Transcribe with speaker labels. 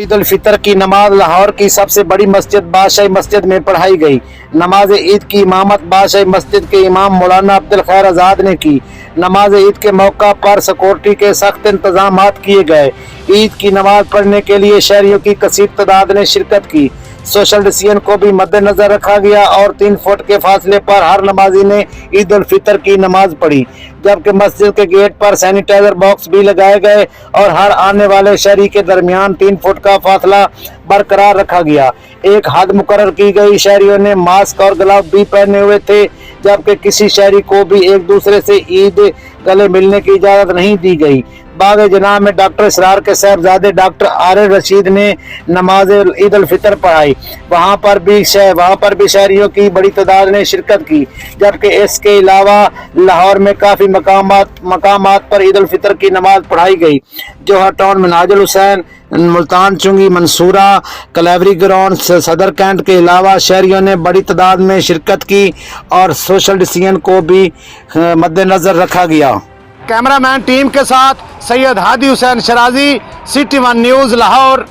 Speaker 1: ईद उल फितर की नमाज लाहौर की सबसे बड़ी मस्जिद बादशाही मस्जिद में पढ़ाई गई। नमाज ईद की इमामत बादशाही मस्जिद के इमाम मौलाना अब्दुल खैर आज़ाद ने की। नमाज ईद के मौका पर सिक्योरिटी के सख्त इंतजाम किए गए। ईद की नमाज पढ़ने के लिए शहरियों की कसीर तादाद ने शिरकत की। सोशल डिस्टेंस को भी मद्देनजर रखा गया और 3 फुट के फासले पर हर नमाजी ने ईद उल फितर की नमाज पढ़ी, जबकि मस्जिद के गेट पर सैनिटाइजर बॉक्स भी लगाए गए और हर आने वाले शहरी के दरमियान 3 फुट का फासला बरकरार रखा गया। एक हद मुकर्रर की गई। शहरियों ने मास्क और ग्लव भी पहने हुए थे, जबकि किसी शहरी को भी एक दूसरे से ईद गले मिलने की इजाजत नहीं दी गई। बाग जनाब में डॉक्टर इसरार के साहबजादे डॉक्टर आरिफ रशीद ने नमाज ईद उल फितर पढ़ाई। वहाँ पर भी शहरियों की बड़ी तादाद ने शिरकत की, जबकि इसके अलावा लाहौर में काफ़ी मकामात पर ईद उल फितर की नमाज पढ़ाई गई। जौहर टाउन मिनाजुल हुसैन, मुल्तान चुंगी, मंसूरा, कलेवरी ग्राउंड, सदर कैंट के अलावा शहरियों ने बड़ी तादाद में शिरकत की और सोशल डिस्टेंस को भी मद्देनजर रखा गया। कैमरामैन टीम के साथ सैयद हादी हुसैन शराजी, सिटी 1 न्यूज़ लाहौर।